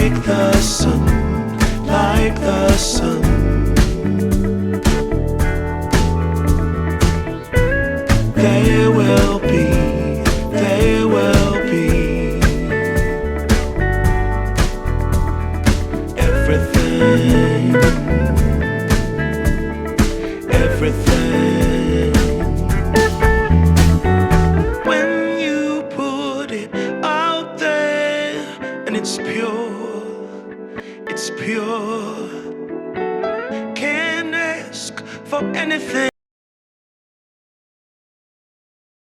like the sun, like the sun. There will be everything, everything. When you put it out there and it's pure, it's pure. Can't ask for anything.